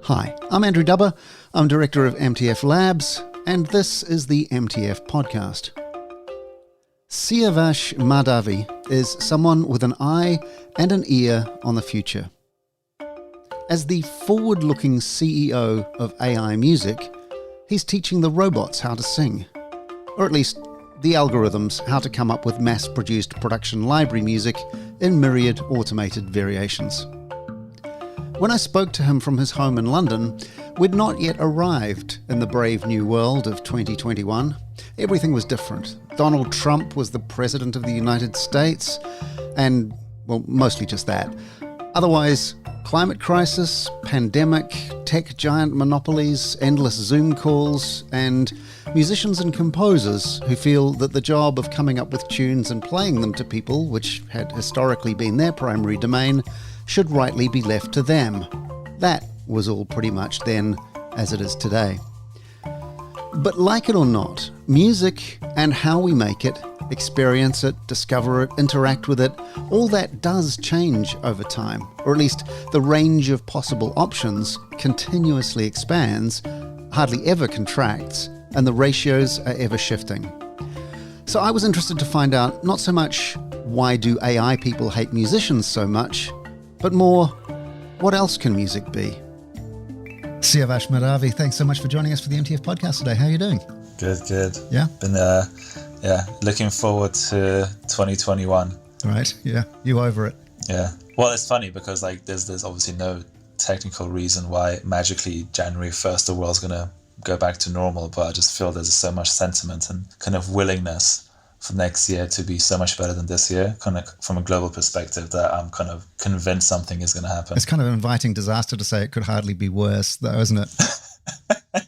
Hi, I'm Andrew Dubber. I'm Director of MTF Labs, and this is the MTF Podcast. Siavash Mahdavi is someone with an eye and an ear on the future. As the forward-looking CEO of AI music, he's teaching the robots how to sing, or at least the algorithms how to come up with mass-produced production library music in myriad automated variations. When I spoke to him from his home in London, we'd not yet arrived in the brave new world of 2021. Everything was different. Donald Trump was the President of the United States, and, well, mostly just that. Otherwise, climate crisis, pandemic, tech giant monopolies, endless Zoom calls, and musicians and composers who feel that the job of coming up with tunes and playing them to people, which had historically been their primary domain, should rightly be left to them. That was all pretty much then as it is today. But like it or not, music and how we make it, experience it, discover it, interact with it, all that does change over time, or at least the range of possible options continuously expands, hardly ever contracts, and the ratios are ever shifting. So I was interested to find out not so much why do AI people hate musicians so much, but more, what else can music be? Siavash Mahdavi, thanks so much for joining us for the MTF podcast today. How are you doing? Good. Yeah? Been looking forward to 2021. Right, yeah. You over it? Yeah. Well, it's funny because there's obviously no technical reason why magically January 1st the world's going to go back to normal, but I just feel there's so much sentiment and kind of willingness for next year to be so much better than this year, kind of from a global perspective, that I'm kind of convinced something is going to happen. It's kind of inviting disaster to say it could hardly be worse, though, isn't it?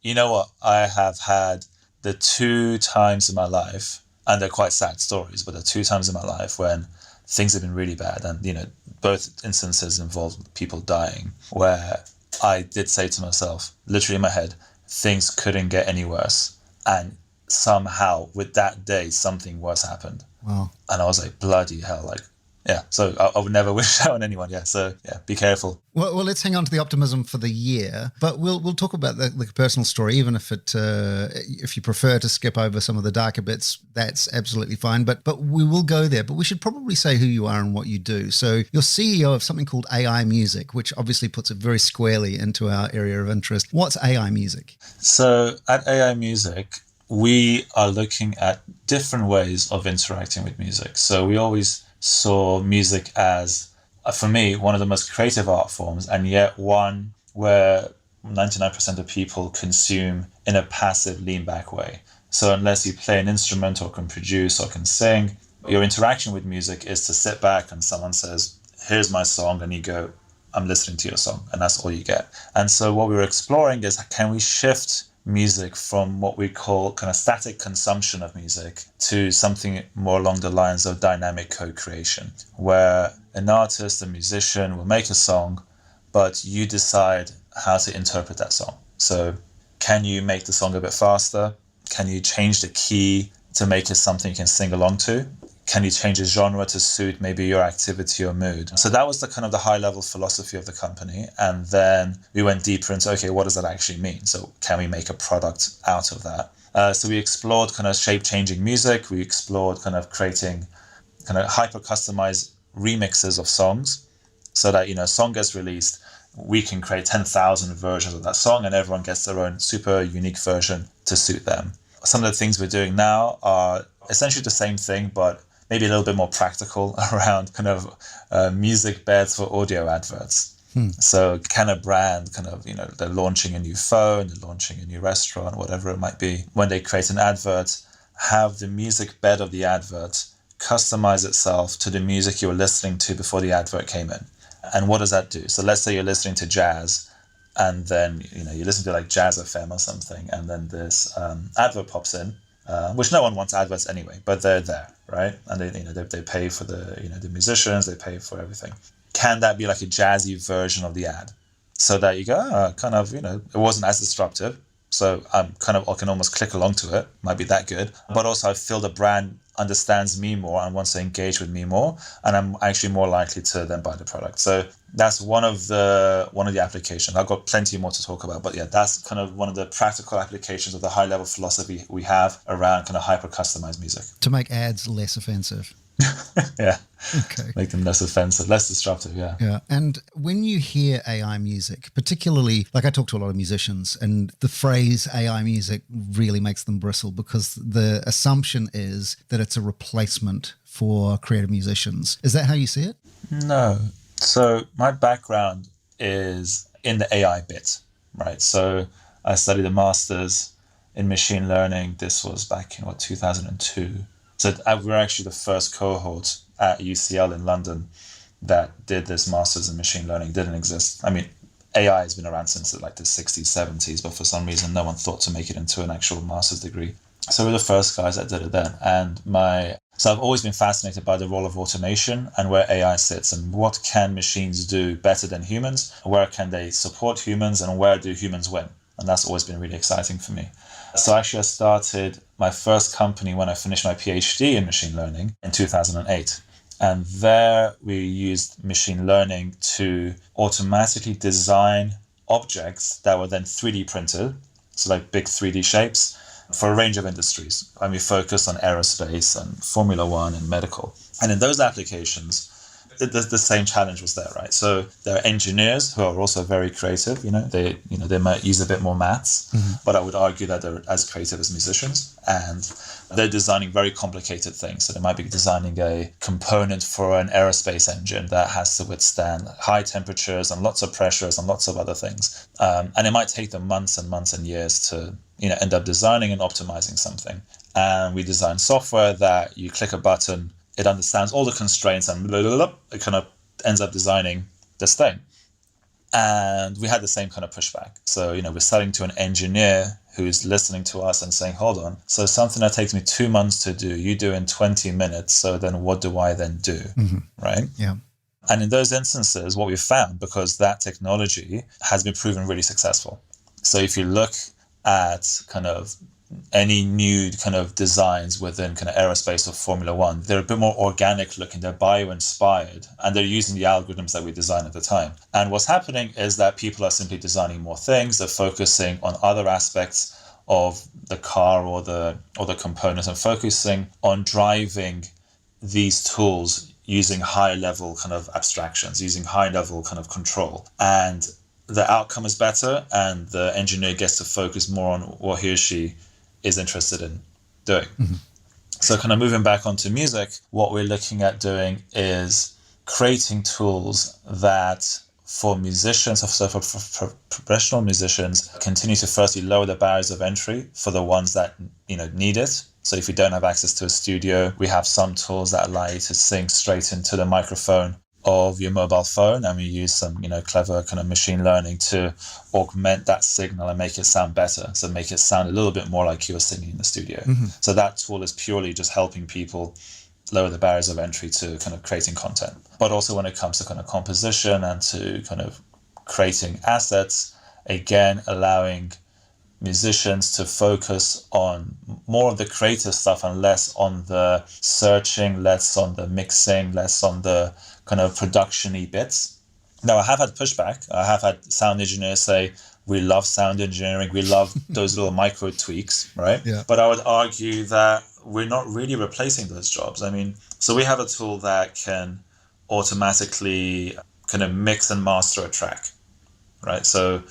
You know what? I have had the 2 times in my life, and they're quite sad stories, but the 2 times in my life when things have been really bad, and both instances involved people dying, where I did say to myself, literally in my head, things couldn't get any worse. And somehow with that day something worse happened. Wow. And I was like, bloody hell, so I would never wish that on anyone. Be careful. Well, let's hang on to the optimism for the year, but we'll talk about the personal story, even if if you prefer to skip over some of the darker bits, that's absolutely fine, but we will go there. But we should probably say who you are and what you do. So you're CEO of something called AI Music, which obviously puts it very squarely into our area of interest. What's AI Music? So at AI Music, we are looking at different ways of interacting with music. So we always saw music as, for me, one of the most creative art forms, and yet one where 99% of people consume in a passive, lean-back way. So unless you play an instrument or can produce or can sing, your interaction with music is to sit back and someone says, here's my song, and you go, I'm listening to your song, and that's all you get. And so what we were exploring is, can we shift music from what we call kind of static consumption of music to something more along the lines of dynamic co-creation, where an artist, a musician will make a song, but you decide how to interpret that song. So can you make the song a bit faster? Can you change the key to make it something you can sing along to? Can you change the genre to suit maybe your activity or mood? So that was the kind of the high level philosophy of the company. And then we went deeper into, okay, what does that actually mean? So can we make a product out of that? So we explored kind of shape changing music. We explored kind of creating kind of hyper customized remixes of songs so that, a song gets released, we can create 10,000 versions of that song and everyone gets their own super unique version to suit them. Some of the things we're doing now are essentially the same thing, but maybe a little bit more practical around kind of music beds for audio adverts. So can a brand they're launching a new phone, they're launching a new restaurant, whatever it might be, when they create an advert, have the music bed of the advert customize itself to the music you were listening to before the advert came in. And what does that do? So let's say you're listening to jazz, and then you listen to like Jazz FM or something, and then this advert pops in, which no one wants adverts anyway, but they're there, right? And they pay for the musicians, they pay for everything. Can that be like a jazzy version of the ad, so that you go, it wasn't as disruptive, So I can almost click along to it, might be that good. But also I feel the brand understands me more and wants to engage with me more, and I'm actually more likely to then buy the product. So that's one of the applications. I've got plenty more to talk about, but yeah, that's kind of one of the practical applications of the high level philosophy we have around kind of hyper customized music. To make ads less offensive. Yeah. Okay. Make them less offensive, less disruptive, yeah. Yeah. And when you hear AI music, particularly, like I talk to a lot of musicians, and the phrase AI music really makes them bristle because the assumption is that it's a replacement for creative musicians. Is that how you see it? No. So my background is in the AI bit, right? So I studied a master's in machine learning. This was back in 2002. So we're actually the first cohort at UCL in London that did this master's in machine learning. It didn't exist. I mean, AI has been around since like the 60s, 70s, but for some reason, no one thought to make it into an actual master's degree. So we're the first guys that did it then. And so I've always been fascinated by the role of automation and where AI sits and what can machines do better than humans, where can they support humans, and where do humans win? And that's always been really exciting for me. So actually I started my first company when I finished my PhD in machine learning in 2008. And there we used machine learning to automatically design objects that were then 3D printed, so like big 3D shapes, for a range of industries. And we focused on aerospace and Formula One and medical. And in those applications, the same challenge was there, right? So there are engineers who are also very creative. They might use a bit more maths, but I would argue that they're as creative as musicians, and they're designing very complicated things. So they might be designing a component for an aerospace engine that has to withstand high temperatures and lots of pressures and lots of other things, and it might take them months and months and years to end up designing and optimizing something. And we design software that you click a button, it understands all the constraints, and blah, blah, blah, it kind of ends up designing this thing. And we had the same kind of pushback. So, we're selling to an engineer who's listening to us and saying, hold on, so something that takes me 2 months to do, you do in 20 minutes. So then what do I then do? Right? Yeah. And in those instances, what we found, because that technology has been proven really successful. So if you look at kind of any new kind of designs within kind of aerospace or Formula One, they're a bit more organic looking, they're bio-inspired, and they're using the algorithms that we designed at the time. And what's happening is that people are simply designing more things, they're focusing on other aspects of the car or the components, and focusing on driving these tools using high level kind of abstractions, using high level kind of control. And the outcome is better, and the engineer gets to focus more on what he or she is interested in doing. So kind of moving back onto music, what we're looking at doing is creating tools that for musicians, so for professional musicians, continue to firstly lower the barriers of entry for the ones that need it. So if you don't have access to a studio, we have some tools that allow you to sing straight into the microphone of your mobile phone, and we use some clever kind of machine learning to augment that signal and make it sound better, so make it sound a little bit more like you were singing in the studio. So that tool is purely just helping people lower the barriers of entry to kind of creating content. But also when it comes to kind of composition and to kind of creating assets, again allowing musicians to focus on more of the creative stuff and less on the searching, less on the mixing, less on the kind of production-y bits. Now, I have had pushback. I have had sound engineers say, we love sound engineering, we love those little micro tweaks, right? Yeah. But I would argue that we're not really replacing those jobs. I mean, so we have a tool that can automatically kind of mix and master a track, right? So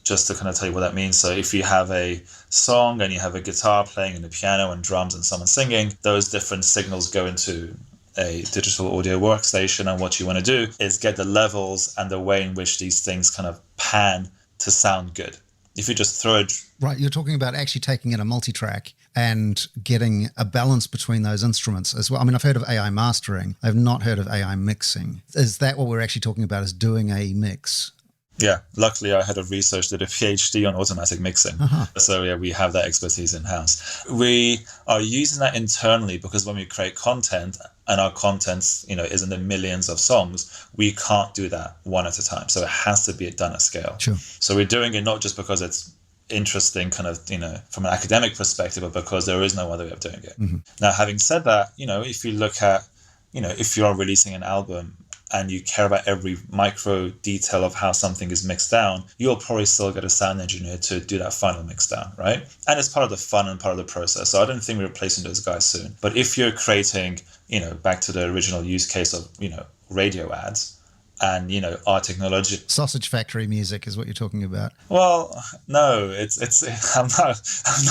just to kind of tell you what that means. So if you have a song and you have a guitar playing and a piano and drums and someone singing, those different signals go into a digital audio workstation, and what you want to do is get the levels and the way in which these things kind of pan to sound good. If you just throw it... Right, you're talking about actually taking in a multi-track and getting a balance between those instruments as well. I mean, I've heard of AI mastering. I've not heard of AI mixing. Is that what we're actually talking about, is doing a mix? Yeah, luckily our head of research did a PhD on automatic mixing. So yeah, we have that expertise in-house. We are using that internally because when we create content, and our content is in the millions of songs, we can't do that one at a time. So it has to be done at scale. Sure. So we're doing it not just because it's interesting kind of, from an academic perspective, but because there is no other way of doing it. Now, having said that, if you look at, if you are releasing an album and you care about every micro detail of how something is mixed down, you'll probably still get a sound engineer to do that final mix down, right? And it's part of the fun and part of the process. So I don't think we're replacing those guys soon. But if you're creating, back to the original use case of, radio ads, and our technology, sausage factory music is what you're talking about. Well, no, it's I'm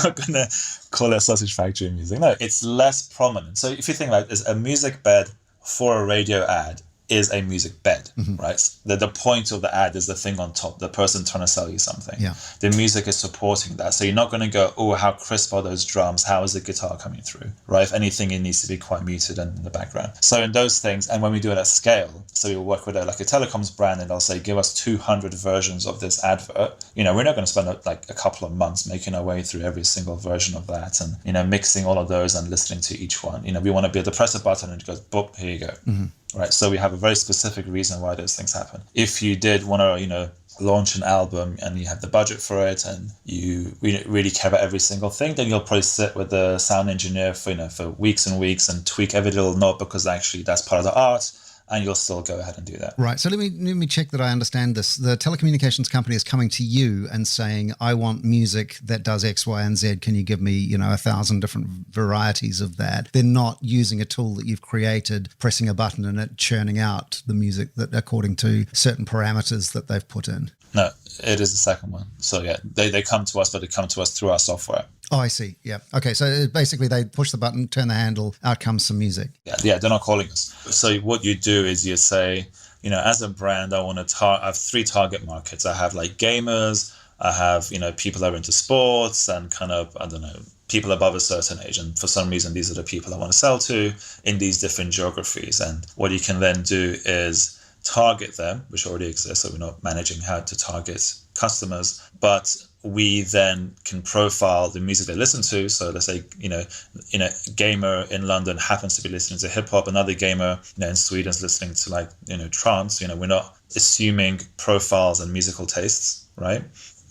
not gonna call it sausage factory music. No, it's less prominent. So if you think about it, a music bed for a radio ad is a music bed, right? The point of the ad is the thing on top, the person trying to sell you something. Yeah. The music is supporting that. So you're not going to go, oh, how crisp are those drums? How is the guitar coming through, right? If anything, it needs to be quite muted and in the background. So in those things, and when we do it at scale, so we'll work with a telecoms brand and they'll say, give us 200 versions of this advert. We're not going to spend like a couple of months making our way through every single version of that and, mixing all of those and listening to each one. We want to be able to press a button and it goes, boop, here you go. Right, so we have a very specific reason why those things happen. If you did want to, launch an album and you have the budget for it and you really care about every single thing, then you'll probably sit with the sound engineer for weeks and weeks and tweak every little note because actually that's part of the art. And you'll still go ahead and do that. Right. So let me check that I understand this. The telecommunications company is coming to you and saying, I want music that does X, Y, and Z. Can you give me, 1,000 different varieties of that? They're not using a tool that you've created, pressing a button and it churning out the music that according to certain parameters that they've put in. No, it is the second one. So yeah, they come to us, but they come to us through our software. Oh, I see. Yeah. Okay. So basically they push the button, turn the handle, out comes some music. Yeah. They're not calling us. So what you do is you say, as a brand, I want to I have 3 target markets. I have like gamers. I have, people that are into sports and kind of, I don't know, people above a certain age. And for some reason, these are the people I want to sell to in these different geographies. And what you can then do is target them, which already exists. So we're not managing how to target customers, but we then can profile the music they listen to. So let's say, a gamer in London happens to be listening to hip hop. Another gamer, in Sweden is listening to trance. We're not assuming profiles and musical tastes, right?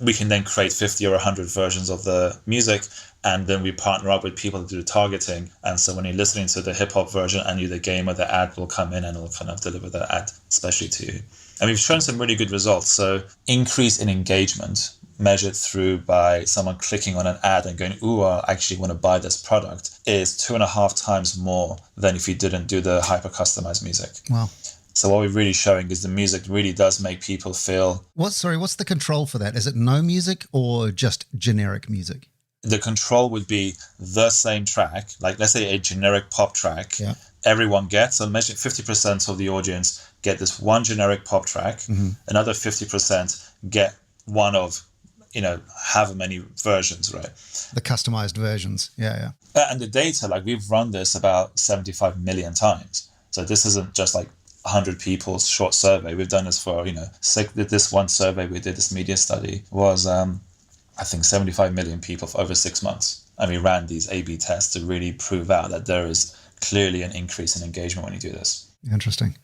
We can then create 50 or 100 versions of the music, and then we partner up with people to do the targeting. And so when you're listening to the hip hop version and you're the gamer, the ad will come in and it'll kind of deliver the ad especially to you. And we've shown some really good results. So increase in engagement measured through by someone clicking on an ad and going, ooh, I actually want to buy this product, is 2.5 times more than if you didn't do the hyper customized music. Wow. So what we're really showing is the music really does make people feel... What's the control for that? Is it no music or just generic music? The control would be the same track, like let's say a generic pop track. Yeah. Everyone gets, so imagine 50% of the audience get this one generic pop track. Another 50% get one of, however many versions, right? The customized versions. Yeah. And the data, like we've run this about 75 million times. So this isn't just like 100 people's short survey. We've done this for, this one survey we did, this media study was, I think 75 million people for over 6 months. And we ran these A/B tests to really prove out that there is clearly an increase in engagement when you do this. Interesting.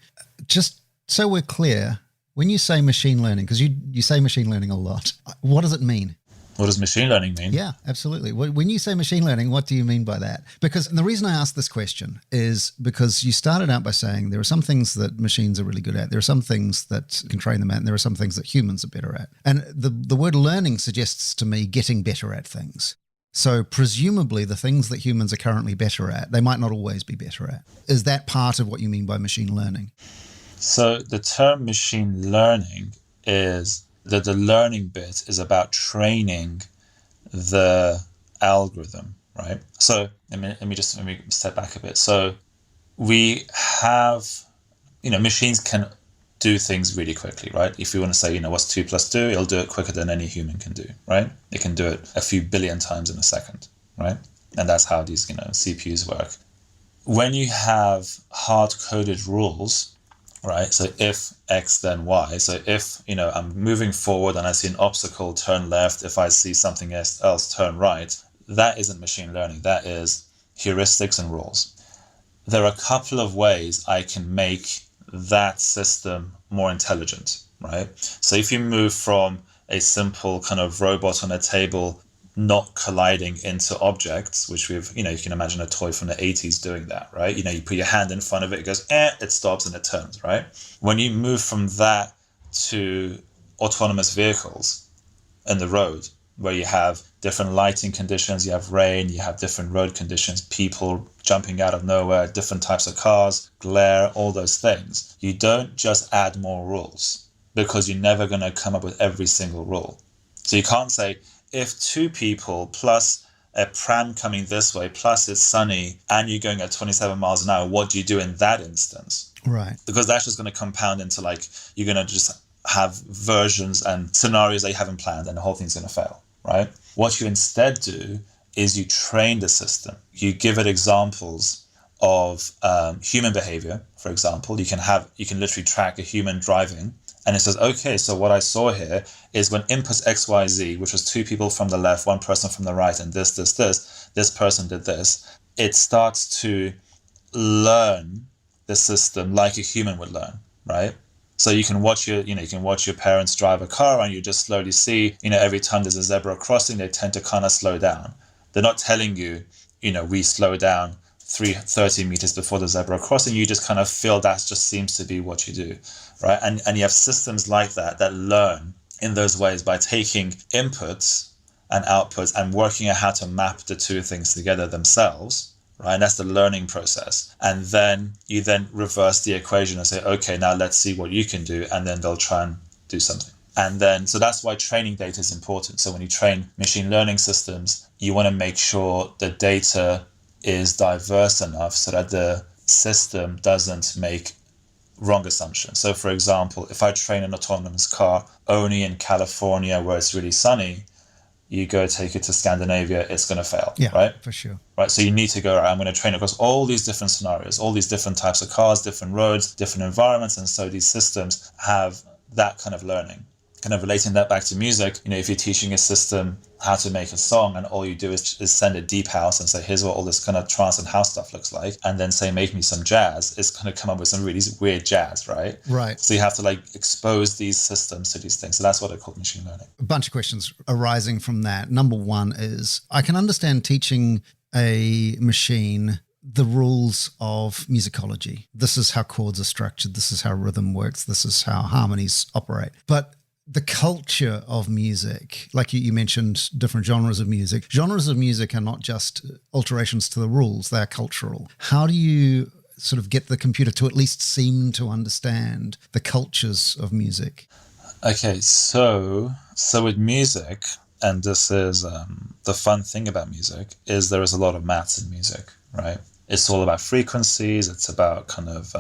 Just so we're clear, when you say machine learning, because you say machine learning a lot, what does it mean? What does machine learning mean? Yeah, absolutely. When you say machine learning, what do you mean by that? Because the reason I asked this question is because you started out by saying there are some things that machines are really good at. There are some things that can train them at, and there are some things that humans are better at. And the word learning suggests to me getting better at things. So presumably the things that humans are currently better at, they might not always be better at. Is that part of what you mean by machine learning? So the term machine learning is that the learning bit is about training the algorithm, right? So let me step back a bit. So we have, machines can do things really quickly, right? If you want to say, what's 2 + 2, it'll do it quicker than any human can do, right? It can do it a few billion times in a second, right? And that's how these, CPUs work. When you have hard-coded rules, right? So if X, then Y. So if, I'm moving forward and I see an obstacle, turn left. If I see something else, turn right. That isn't machine learning. That is heuristics and rules. There are a couple of ways I can make that system more intelligent, right? So if you move from a simple kind of robot on a table not colliding into objects, which you can imagine a toy from the 80s doing that, right? You put your hand in front of it, it goes, it stops and it turns, right? When you move from that to autonomous vehicles in the road, where you have different lighting conditions, you have rain, you have different road conditions, people jumping out of nowhere, different types of cars, glare, all those things. You don't just add more rules, because you're never going to come up with every single rule. So you can't say, if two people plus a pram coming this way, plus it's sunny, and you're going at 27 miles an hour, what do you do in that instance? Right. Because that's just going to compound into you're going to just have versions and scenarios that you haven't planned, and the whole thing's going to fail, right? What you instead do is you train the system. You give it examples of human behavior, for example. You can literally track a human driving, and it says, okay, so what I saw here is when inputs X, Y, Z, which was two people from the left, one person from the right, and this person did this. It starts to learn the system like a human would learn, right? So you can watch your parents drive a car, and you just slowly see, every time there's a zebra crossing, they tend to kind of slow down. They're not telling you, we slow down 30 meters before the zebra crossing. You just kind of feel that just seems to be what you do, right? And you have systems like that learn in those ways by taking inputs and outputs and working out how to map the two things together themselves, right? And that's the learning process. And then you reverse the equation and say, okay, now let's see what you can do. And then they'll try and do something. And then, so that's why training data is important. So when you train machine learning systems, you want to make sure the data is diverse enough so that the system doesn't make wrong assumptions. So for example, if I train an autonomous car only in California where it's really sunny, you go take it to Scandinavia, it's going to fail, right? For sure. Right, so you need to go, I'm going to train across all these different scenarios, all these different types of cars, different roads, different environments, and so these systems have that kind of learning. Kind of relating that back to music, if you're teaching a system how to make a song and all you do is send it deep house and say, here's what all this kind of trance and house stuff looks like, and then say, make me some jazz, it's going to come up with some really weird jazz, right? Right. So you have to expose these systems to these things. So that's what I call machine learning. A bunch of questions arising from that. Number one is, I can understand teaching a machine the rules of musicology. This is how chords are structured. This is how rhythm works. This is how harmonies operate. But the culture of music, like you mentioned different genres of music. Genres of music are not just alterations to the rules, they're cultural. How do you sort of get the computer to at least seem to understand the cultures of music? Okay, so with music, and this is the fun thing about music, is there is a lot of maths in music, right? It's all about frequencies. It's about kind of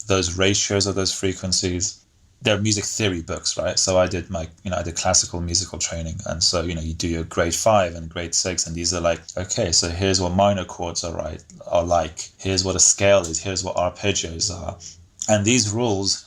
those ratios of those frequencies. There are music theory books, right? So I did I did classical musical training. And so, you do your grade 5 and grade 6, and these are okay, so here's what minor chords are like. Here's what a scale is. Here's what arpeggios are. And these rules,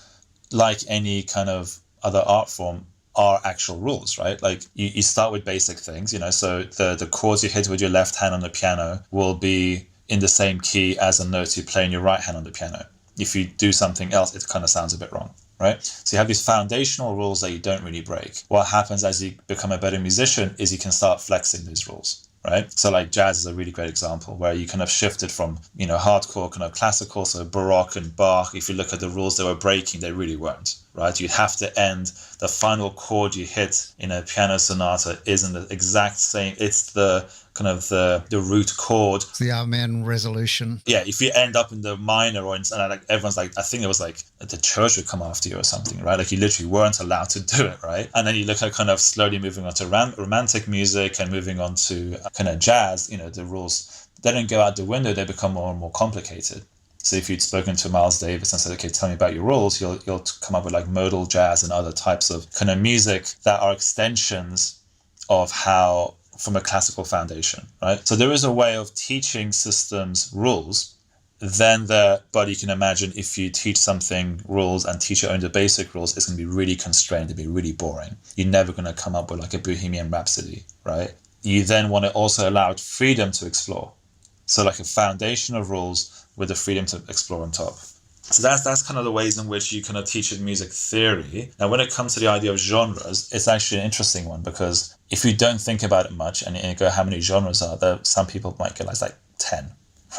like any kind of other art form, are actual rules, right? You start with basic things, so the chords you hit with your left hand on the piano will be in the same key as a note you play in your right hand on the piano. If you do something else, it kind of sounds a bit wrong. Right? So you have these foundational rules that you don't really break. What happens as you become a better musician is you can start flexing these rules, right? So jazz is a really great example where you kind of shifted from, hardcore kind of classical, so Baroque and Bach. If you look at the rules they were breaking, they really weren't, right? You have to end, the final chord you hit in a piano sonata isn't the exact same. It's the kind of the root chord. It's the Amen resolution. Yeah, if you end up in the minor or in, everyone's I think it was the church would come after you or something, right? You literally weren't allowed to do it, right? And then you look at kind of slowly moving on to romantic music and moving on to kind of jazz, the rules, they don't go out the window, they become more and more complicated. So if you'd spoken to Miles Davis and said, okay, tell me about your rules, you'll come up with modal jazz and other types of kind of music that are extensions of how, from a classical foundation, right? So there is a way of teaching systems rules. But you can imagine if you teach something rules and teach your own the basic rules, it's going to be really constrained, it'll be really boring. You're never going to come up with a Bohemian Rhapsody, right? You then want to also allow freedom to explore. So a foundation of rules with the freedom to explore on top. So that's kind of the ways in which you kind of teach it music theory. Now, when it comes to the idea of genres, it's actually an interesting one, because if you don't think about it much and you go, how many genres are there? Some people might get like 10,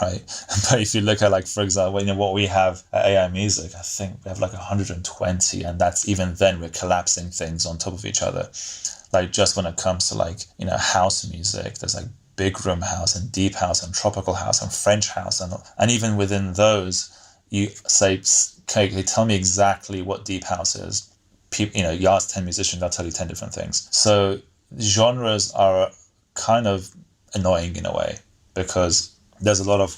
right? But if you look at, like, for example, what we have at AI Music, I think we have like 120, and that's even then we're collapsing things on top of each other. Like, just when it comes to, like, house music, there's like big room house and deep house and tropical house and French house, and even within those, you say, okay, tell me exactly what deep house is. People, you ask 10 musicians, they'll tell you 10 different things. So genres are kind of annoying in a way, because there's a lot of,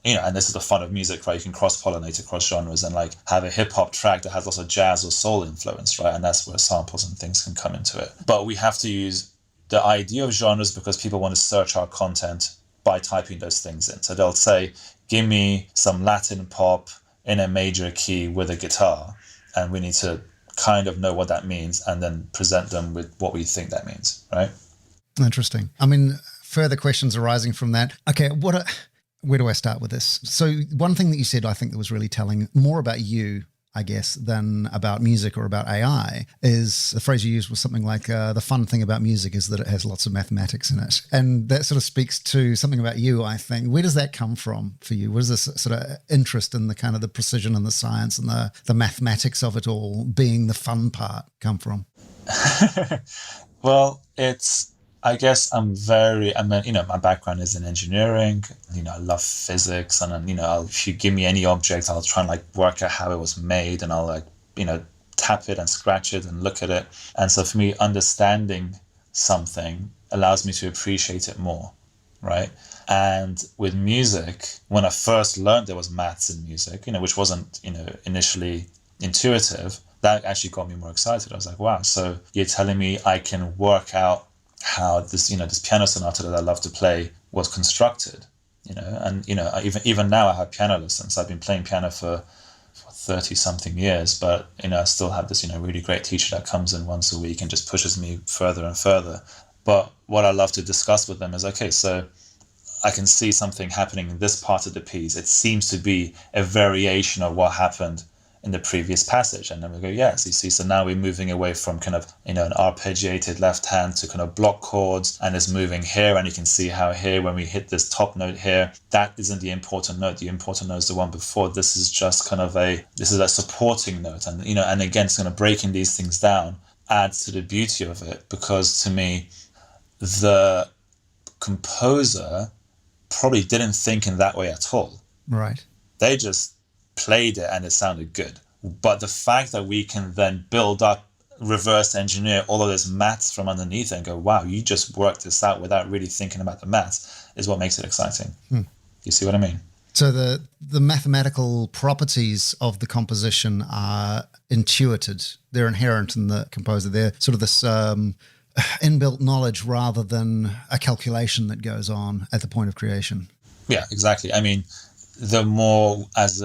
and this is the fun of music, right? You can cross-pollinate across genres and like have a hip-hop track that has lots of jazz or soul influence, right? And that's where samples and things can come into it. But we have to use the idea of genres because people want to search our content by typing those things in. So they'll say, give me some Latin pop in a major key with a guitar, and we need to kind of know what that means and then present them with what we think that means, right? Interesting. I mean, further questions arising from that. Okay, where do I start with this? So one thing that you said, I think that was really telling, more about you, I guess, than about music or about AI, is the phrase you used was something like, the fun thing about music is that it has lots of mathematics in it. And that sort of speaks to something about you, I think. Where does that come from for you? Where does this sort of interest in the kind of the precision and the science and the mathematics of it all being the fun part come from? Well, I guess my background is in engineering. I love physics, and if you give me any object, I'll try and like work out how it was made, and I'll like, tap it and scratch it and look at it. And so for me, understanding something allows me to appreciate it more, right? And with music, when I first learned there was maths in music, which wasn't, initially intuitive, that actually got me more excited. I was like, wow, so you're telling me I can work out how this piano sonata that I love to play was constructed, and even now I have piano lessons. I've been playing piano for 30 something years, but I still have this really great teacher that comes in once a week and just pushes me further and further. But what I love to discuss with them is, okay, so I can see something happening in this part of the piece. It seems to be a variation of what happened in the previous passage. And then we go, yes, you see, so now we're moving away from kind of, an arpeggiated left hand to kind of block chords, and it's moving here. And you can see how here, when we hit this top note here, that isn't the important note. The important note is the one before. This is just kind of this is a supporting note. And, and again, it's kind of breaking these things down adds to the beauty of it, because to me, the composer probably didn't think in that way at all. Right. They just played it and it sounded good. But the fact that we can then build up, reverse engineer all of this maths from underneath and go, wow, you just worked this out without really thinking about the maths, is what makes it exciting. You see what I mean? So the mathematical properties of the composition are intuited. They're inherent in the composer. They're sort of this inbuilt knowledge rather than a calculation that goes on at the point of creation. Yeah, exactly. I mean, the more as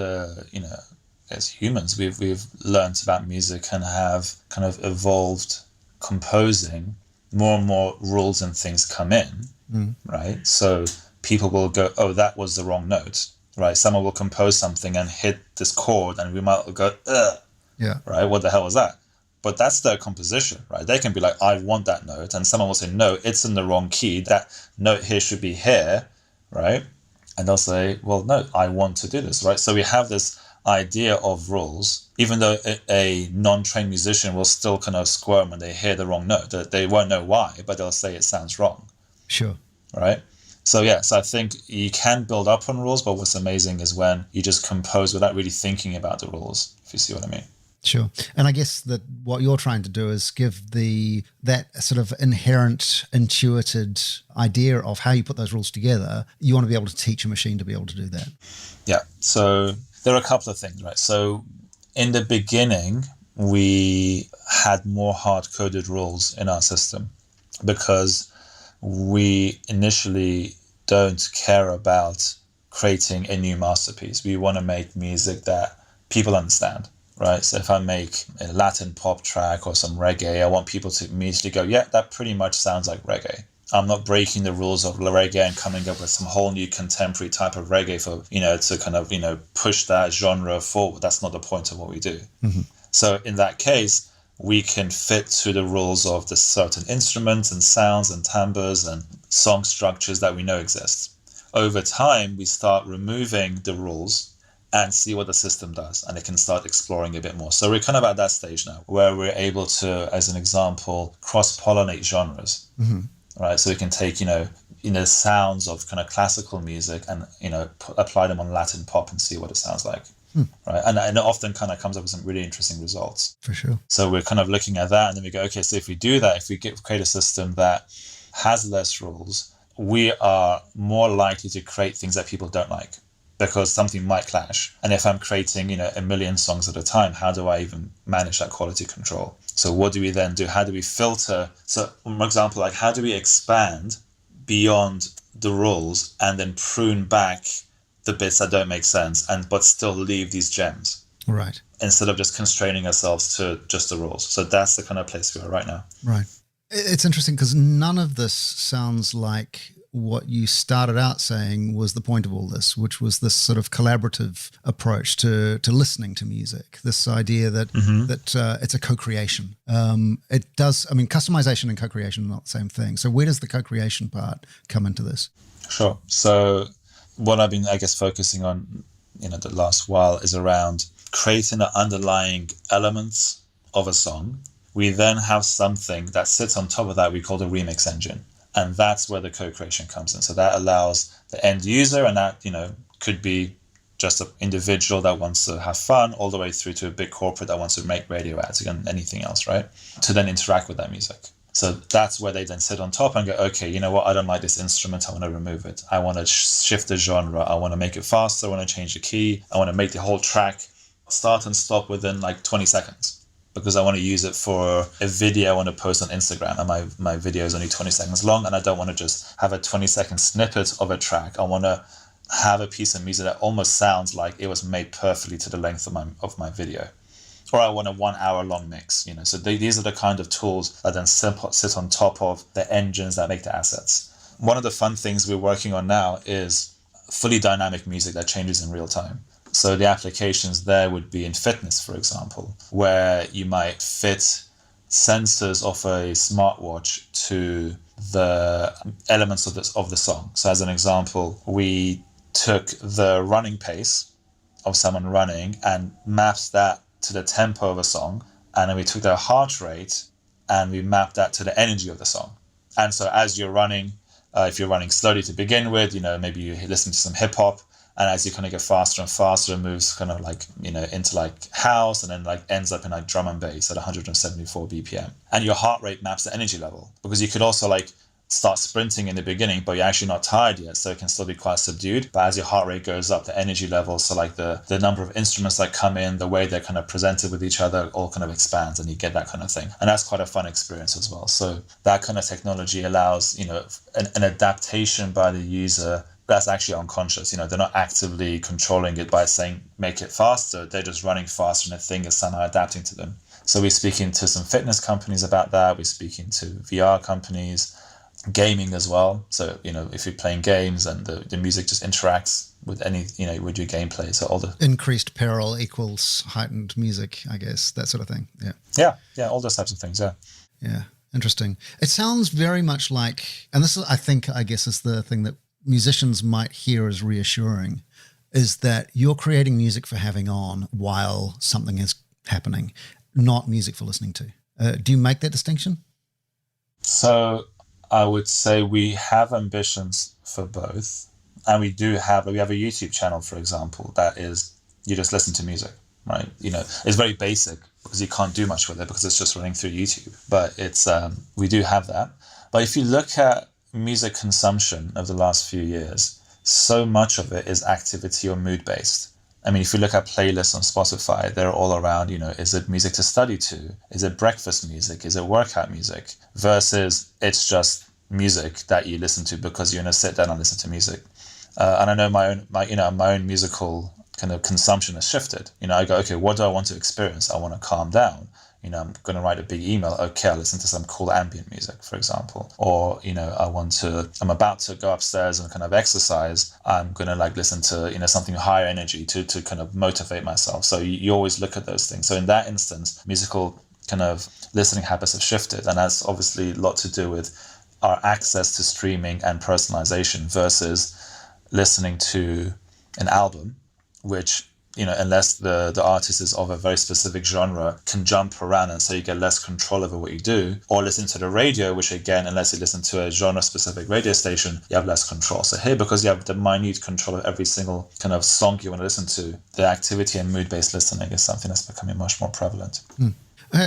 humans we've learned about music and have kind of evolved composing, more and more rules and things come in, right? So people will go, oh, that was the wrong note, right? Someone will compose something and hit this chord, and we might go, ugh, yeah, right? What the hell was that? But that's their composition, right? They can be like, I want that note, and someone will say, no, it's in the wrong key. That note here should be here, right? And they'll say, well, no, I want to do this, right? So we have this idea of rules, even though a non-trained musician will still kind of squirm when they hear the wrong note. They won't know why, but they'll say it sounds wrong. Sure. Right? So, yes, I think you can build up on rules, but what's amazing is when you just compose without really thinking about the rules, if you see what I mean. Sure. And I guess that what you're trying to do is give that sort of inherent, intuited idea of how you put those rules together. You want to be able to teach a machine to be able to do that. Yeah. So there are a couple of things, right? So in the beginning, we had more hard-coded rules in our system because we initially don't care about creating a new masterpiece. We want to make music that people understand. Right, so if I make a Latin pop track or some reggae, I want people to immediately go, yeah, that pretty much sounds like reggae. I'm not breaking the rules of reggae and coming up with some whole new contemporary type of reggae for, to kind of, push that genre forward. That's not the point of what we do. Mm-hmm. So in that case, we can fit to the rules of the certain instruments and sounds and timbres and song structures that we know exist. Over time, we start removing the rules and see what the system does, and it can start exploring a bit more. So we're kind of at that stage now where we're able to, as an example, cross-pollinate genres. Mm-hmm. Right, so we can take sounds of kind of classical music and apply them on Latin pop and see what it sounds like. Right, and it often kind of comes up with some really interesting results. For sure. So we're kind of looking at that, and then we go, okay, so if we do that, if we create a system that has less rules, we are more likely to create things that people don't like, because something might clash. And if I'm creating, a million songs at a time, how do I even manage that quality control? So what do we then do? How do we filter? So, for example, like how do we expand beyond the rules and then prune back the bits that don't make sense but still leave these gems? Right. Instead of just constraining ourselves to just the rules. So that's the kind of place we are right now. Right. It's interesting because none of this sounds like what you started out saying was the point of all this, which was this sort of collaborative approach to listening to music. This idea that it's a co-creation. It does. I mean, customization and co-creation are not the same thing. So where does the co-creation part come into this? Sure. So what I've been, I guess, focusing on, the last while is around creating the underlying elements of a song. We then have something that sits on top of that we call the remix engine. And that's where the co-creation comes in. So that allows the end user, and that, could be just an individual that wants to have fun, all the way through to a big corporate that wants to make radio ads and anything else, right? To then interact with that music. So that's where they then sit on top and go, okay, you know what? I don't like this instrument. I want to remove it. I want to shift the genre. I want to make it faster. I want to change the key. I want to make the whole track start and stop within like 20 seconds. Because I want to use it for a video I want to post on Instagram, and my video is only 20 seconds long, and I don't want to just have a 20-second snippet of a track. I want to have a piece of music that almost sounds like it was made perfectly to the length of my video. Or I want a 1 hour long mix. So these are the kind of tools that then sit on top of the engines that make the assets. One of the fun things we're working on now is fully dynamic music that changes in real time. So the applications there would be in fitness, for example, where you might fit sensors of a smartwatch to the elements of the song. So as an example, we took the running pace of someone running and mapped that to the tempo of a song. And then we took their heart rate and we mapped that to the energy of the song. And so as you're running, if you're running slowly to begin with, maybe you listen to some hip hop. And as you kind of get faster and faster, it moves kind of like, into like house, and then like ends up in like drum and bass at 174 BPM. And your heart rate maps the energy level, because you could also like start sprinting in the beginning, but you're actually not tired yet. So it can still be quite subdued. But as your heart rate goes up, the energy level, so like the number of instruments that come in, the way they're kind of presented with each other all kind of expands, and you get that kind of thing. And that's quite a fun experience as well. So that kind of technology allows, an adaptation by the user that's actually unconscious. They're not actively controlling it by saying, make it faster. They're just running faster, and the thing is somehow adapting to them. So we're speaking to some fitness companies about that. We're speaking to VR companies, gaming as well. So, if you're playing games and the music just interacts with with your gameplay. So all the increased peril equals heightened music, I guess, that sort of thing. Yeah. Yeah. All those types of things. Yeah. Yeah. Interesting. It sounds very much like, and this is, I guess is the thing that musicians might hear as reassuring, is that you're creating music for having on while something is happening, not music for listening to. Do you make that distinction? So I would say we have ambitions for both. And we have a YouTube channel, for example, that is, you just listen to music, right? It's very basic because you can't do much with it because it's just running through YouTube. But it's we do have that. But if you look at music consumption of the last few years, so much of it is activity or mood based. I mean, if you look at playlists on Spotify, they're all around, is it music to study to? Is it breakfast music? Is it workout music? Versus it's just music that you listen to because you're going to sit down and listen to music. And I know my own musical kind of consumption has shifted. I go, okay, what do I want to experience? I want to calm down. I'm going to write a big email. Okay, I'll listen to some cool ambient music, for example. Or, I'm about to go upstairs and kind of exercise. I'm going to listen to, something higher energy to kind of motivate myself. So you always look at those things. So in that instance, musical kind of listening habits have shifted. And that's obviously a lot to do with our access to streaming and personalization versus listening to an album, which, unless the artist is of a very specific genre, can jump around, and so you get less control over what you do. Or listen to the radio, which again, unless you listen to a genre-specific radio station, you have less control. So here, because you have the minute control of every single kind of song you want to listen to, the activity and mood-based listening is something that's becoming much more prevalent.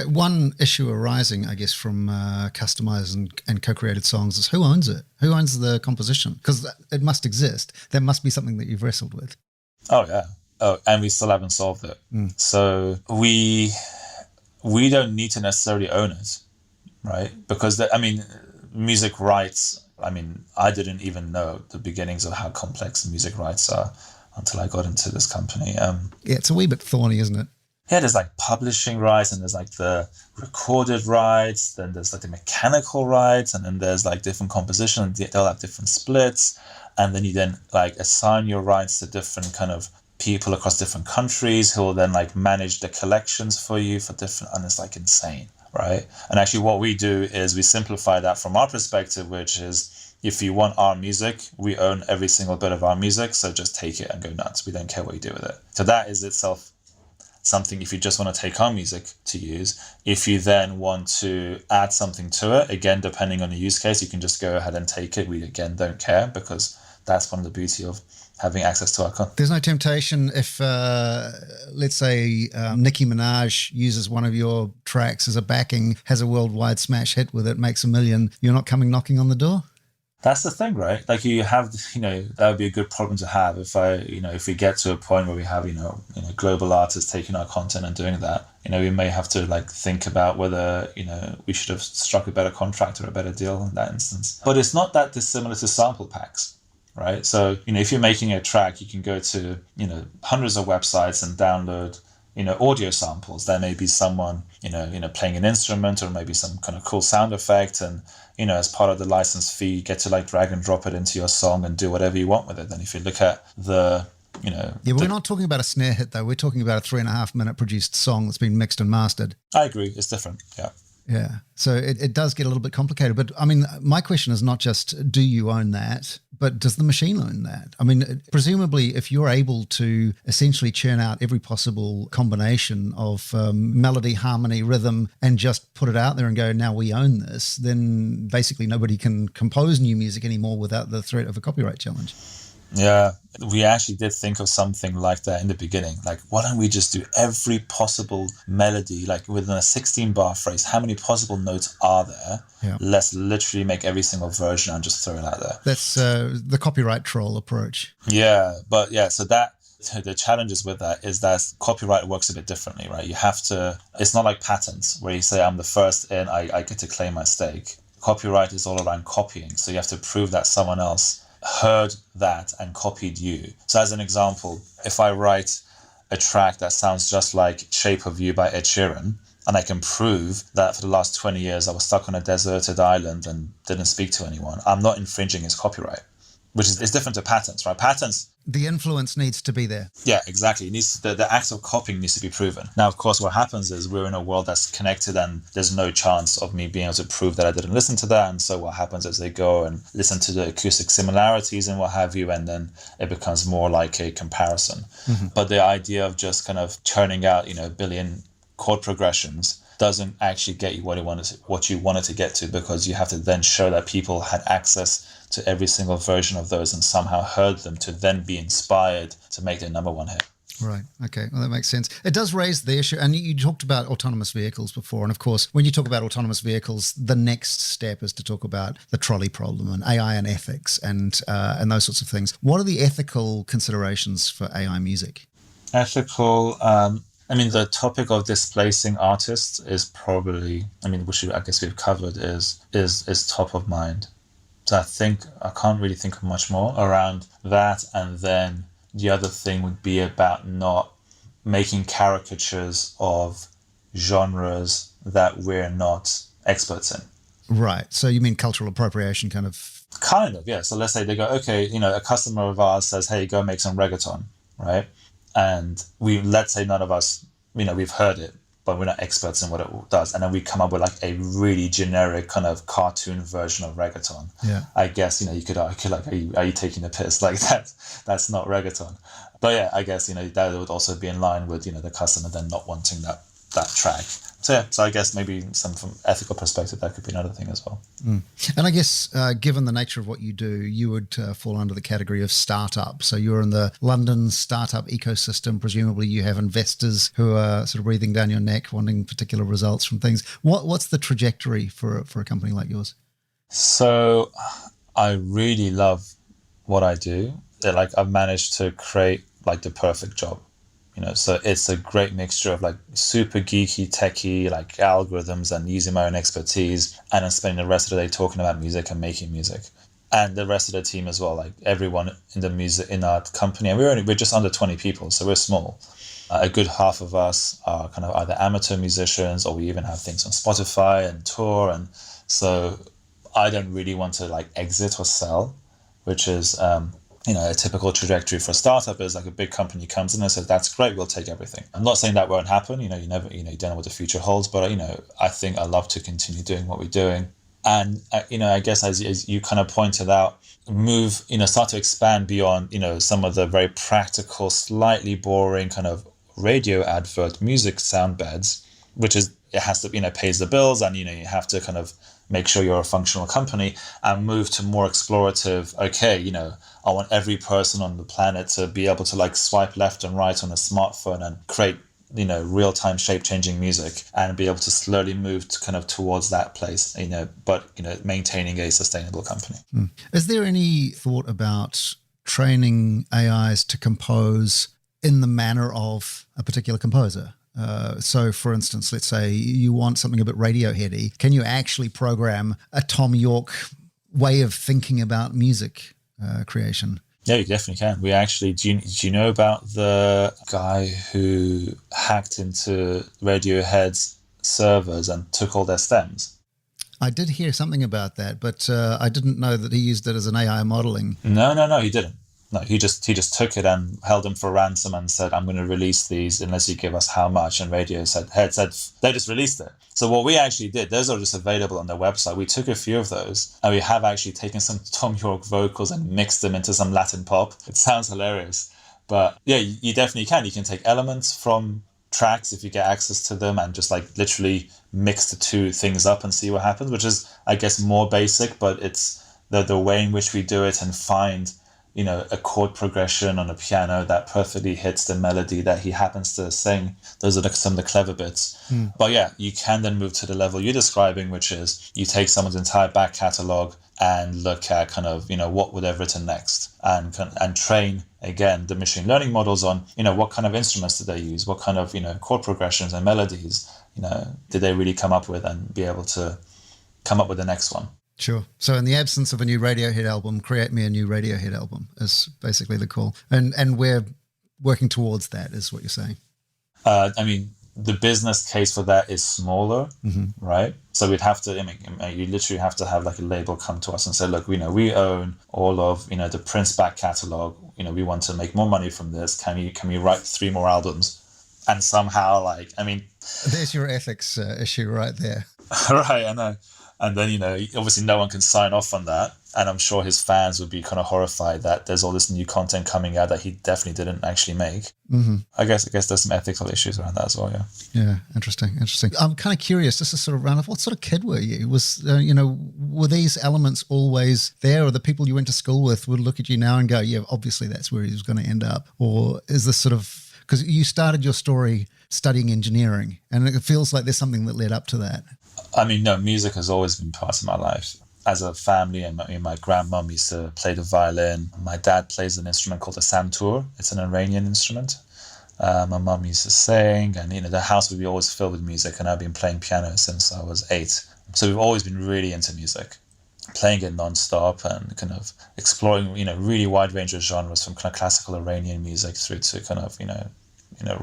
One issue arising, I guess, from customized and co-created songs is who owns it? Who owns the composition? Because it must exist. There must be something that you've wrestled with. Oh, yeah. Oh, and we still haven't solved it. So we don't need to necessarily own it, right? Because, music rights, I didn't even know the beginnings of how complex music rights are until I got into this company. Yeah, it's a wee bit thorny, isn't it? Yeah, there's publishing rights, and there's the recorded rights, then there's the mechanical rights, and then there's different composition, and they'll have different splits, and then you then assign your rights to different kind of people across different countries who will then manage the collections for you for different, and it's insane, right? And actually what we do is we simplify that from our perspective, which is if you want our music, we own every single bit of our music, so just take it and go nuts. We don't care what you do with it. So that is itself something if you just want to take our music to use. If you then want to add something to it, again, depending on the use case, you can just go ahead and take it. We, again, don't care, because that's one of the beauty of having access to our content. There's no temptation if, let's say, Nicki Minaj uses one of your tracks as a backing, has a worldwide smash hit with it, makes $1 million, you're not coming knocking on the door? That's the thing, right? You have, that would be a good problem to have if we get to a point where we have, global artists taking our content and doing that. We may have to think about whether, we should have struck a better contract or a better deal in that instance. But it's not that dissimilar to sample packs, right? So, if you're making a track, you can go to, hundreds of websites and download, audio samples. There may be someone, playing an instrument, or maybe some kind of cool sound effect, and as part of the license fee, you get to drag and drop it into your song and do whatever you want with it. Then if you look at the, Yeah, but we're not talking about a snare hit, though. We're talking about a 3.5 minute produced song that's been mixed and mastered. I agree. It's different. Yeah. Yeah. So it does get a little bit complicated. But my question is not just do you own that, but does the machine own that? Presumably, if you're able to essentially churn out every possible combination of melody, harmony, rhythm, and just put it out there and go, now we own this, then basically nobody can compose new music anymore without the threat of a copyright challenge. Yeah, we actually did think of something like that in the beginning. Why don't we just do every possible melody, within a 16-bar phrase, how many possible notes are there? Yeah. Let's literally make every single version and just throw it out there. That's the copyright troll approach. Yeah, but so that the challenges with that is that copyright works a bit differently, right? You have to, it's not like patents where you say, I'm the first in, I get to claim my stake. Copyright is all around copying. So you have to prove that someone else heard that and copied you. So as an example, if I write a track that sounds just like Shape of You by Ed Sheeran, and I can prove that for the last 20 years I was stuck on a deserted island and didn't speak to anyone, I'm not infringing his copyright, which is different to patents, right? Patents, the influence needs to be there. Yeah, exactly. It needs to, the act of copying needs to be proven. Now, of course, what happens is we're in a world that's connected, and there's no chance of me being able to prove that I didn't listen to that. And so what happens is they go and listen to the acoustic similarities and what have you, and then it becomes more like a comparison. Mm-hmm. But the idea of just kind of churning out, a billion chord progressions doesn't actually get you what you wanted to get to, because you have to then show that people had access to every single version of those and somehow heard them to then be inspired to make their number one hit. Right. Okay. Well, that makes sense. It does raise the issue. And you talked about autonomous vehicles before. And of course, when you talk about autonomous vehicles, the next step is to talk about the trolley problem and AI and ethics and those sorts of things. What are the ethical considerations for AI music? Ethical, the topic of displacing artists is probably, which I guess we've covered, is top of mind. So I think I can't really think of much more around that. And then the other thing would be about not making caricatures of genres that we're not experts in. Right. So you mean cultural appropriation kind of? Kind of, yeah. So let's say they go, okay, a customer of ours says, hey, go make some reggaeton, right? And let's say none of us, we've heard it, but we're not experts in what it does. And then we come up with like a really generic kind of cartoon version of reggaeton. Yeah. I guess, you could argue like, are you taking the piss? Like that's not reggaeton. But yeah, I guess, that would also be in line with, the customer then not wanting that track. So yeah, I guess maybe from ethical perspective, that could be another thing as well. Mm. And I guess given the nature of what you do, you would fall under the category of startup. So you're in the London startup ecosystem. Presumably you have investors who are sort of breathing down your neck, wanting particular results from things. What's the trajectory for a company like yours? So I really love what I do. Like I've managed to create like the perfect job. So it's a great mixture of like super geeky, techie, like algorithms and using my own expertise, and then spending the rest of the day talking about music and making music. And the rest of the team as well, like everyone in our company, and we're just under 20 people, so we're small. A good half of us are kind of either amateur musicians, or we even have things on Spotify and tour. And so I don't really want to like exit or sell, which is a typical trajectory for a startup is like a big company comes in and says, that's great, we'll take everything. I'm not saying that won't happen, you never, you don't know what the future holds, but, I think I love to continue doing what we're doing. And, I guess as you kind of pointed out, start to expand beyond, some of the very practical, slightly boring kind of radio advert music sound beds, which is, it has to, pays the bills, and, you have to kind of make sure you're a functional company, and move to more explorative, I want every person on the planet to be able to like swipe left and right on a smartphone and create, real-time shape-changing music, and be able to slowly move to kind of towards that place, but, maintaining a sustainable company. Mm. Is there any thought about training AIs to compose in the manner of a particular composer? So, for instance, let's say you want something a bit Radioheady. Can you actually program a Tom York way of thinking about music creation? Yeah, you definitely can. We actually, do you know about the guy who hacked into Radiohead's servers and took all their stems? I did hear something about that, but I didn't know that he used it as an AI modeling. No, he didn't. No, he just took it and held them for ransom and said, I'm going to release these unless you give us how much. And Radiohead said they just released it. So what we actually did, those are just available on their website. We took a few of those, and we have actually taken some Tom York vocals and mixed them into some Latin pop. It sounds hilarious. But yeah, you definitely can. You can take elements from tracks if you get access to them, and just like literally mix the two things up and see what happens, which is, I guess, more basic, but it's the way in which we do it and find a chord progression on a piano that perfectly hits the melody that he happens to sing. Those are some of the clever bits. But yeah, you can then move to the level you're describing, which is you take someone's entire back catalogue and look at kind of, what would they have written next, and train, again, the machine learning models on, what kind of instruments did they use? What kind of, chord progressions and melodies, did they really come up with, and be able to come up with the next one. Sure. So in the absence of a new Radiohead album, create me a new Radiohead album is basically the call. And we're working towards that, is what you're saying. The business case for that is smaller, right? So we'd have to, you literally have to have like a label come to us and say, look, we own all of, the Prince back catalogue. We want to make more money from this. Can we write 3 more albums? And somehow there's your ethics issue right there. Right, I know. And then, obviously no one can sign off on that. And I'm sure his fans would be kind of horrified that there's all this new content coming out that he definitely didn't actually make. Mm-hmm. I guess there's some ethical issues around that as well, yeah. Yeah, interesting. I'm kind of curious, just to sort of round off, what sort of kid were you? Were these elements always there, or the people you went to school with would look at you now and go, yeah, obviously that's where he was going to end up? Or is this sort of, because you started your story studying engineering, and it feels like there's something that led up to that. No, music has always been part of my life. As a family, and my grandmom used to play the violin. My dad plays an instrument called the santur. It's an Iranian instrument. My mum used to sing, and the house would be always filled with music, and I've been playing piano since I was 8. So we've always been really into music, playing it non-stop and kind of exploring, really wide range of genres, from kind of classical Iranian music through to kind of,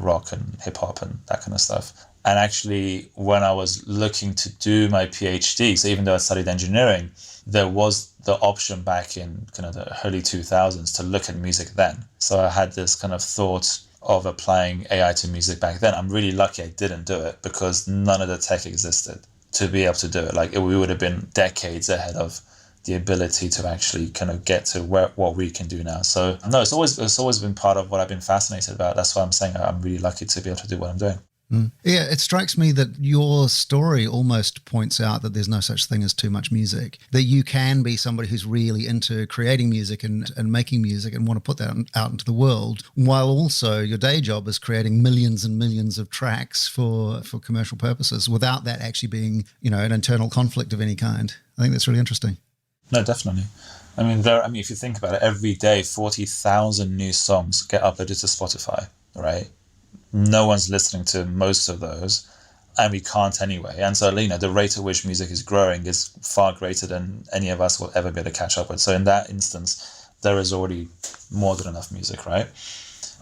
rock and hip hop and that kind of stuff. And actually, when I was looking to do my PhD, so even though I studied engineering, there was the option back in kind of the early 2000s to look at music then. So I had this kind of thought of applying AI to music back then. I'm really lucky I didn't do it because none of the tech existed to be able to do it. Like we would have been decades ahead of the ability to actually kind of get to what we can do now. So no, it's always been part of what I've been fascinated about. That's why I'm saying I'm really lucky to be able to do what I'm doing. Yeah, it strikes me that your story almost points out that there's no such thing as too much music, that you can be somebody who's really into creating music and making music and want to put that out into the world, while also your day job is creating millions and millions of tracks for commercial purposes without that actually being, an internal conflict of any kind. I think that's really interesting. No, definitely. I mean, if you think about it, every day 40,000 new songs get uploaded to Spotify, right? No one's listening to most of those, and we can't anyway. And so, the rate at which music is growing is far greater than any of us will ever be able to catch up with. So in that instance, there is already more than enough music, right?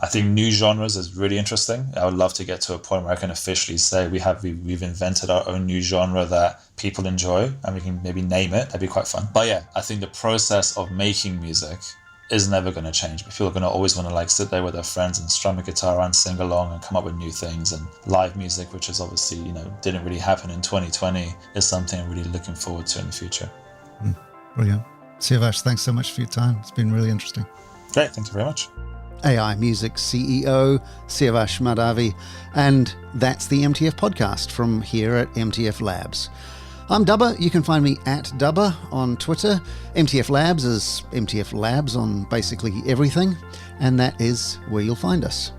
I think new genres is really interesting. I would love to get to a point where I can officially say we've invented our own new genre that people enjoy, and we can maybe name it. That'd be quite fun. But yeah, I think the process of making music is never going to change. People are going to always want to sit there with their friends and strum a guitar and sing along and come up with new things. And live music, which is obviously, didn't really happen in 2020, is something I'm really looking forward to in the future. Brilliant. Siavash, thanks so much for your time. It's been really interesting. Great. Thank you very much. AI Music CEO Siavash Mahdavi. And that's the MTF podcast from here at MTF Labs. I'm Dubber. You can find me at Dubber on Twitter. MTF Labs is MTF Labs on basically everything, and that is where you'll find us.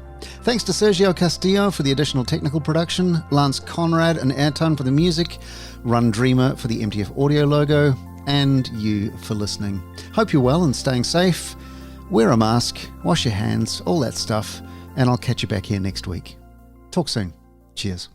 Thanks to Sergio Castillo for the additional technical production, Lance Conrad and Airtone for the music, Run Dreamer for the MTF audio logo, and you for listening. Hope you're well and staying safe. Wear a mask, wash your hands, all that stuff, and I'll catch you back here next week. Talk soon. Cheers.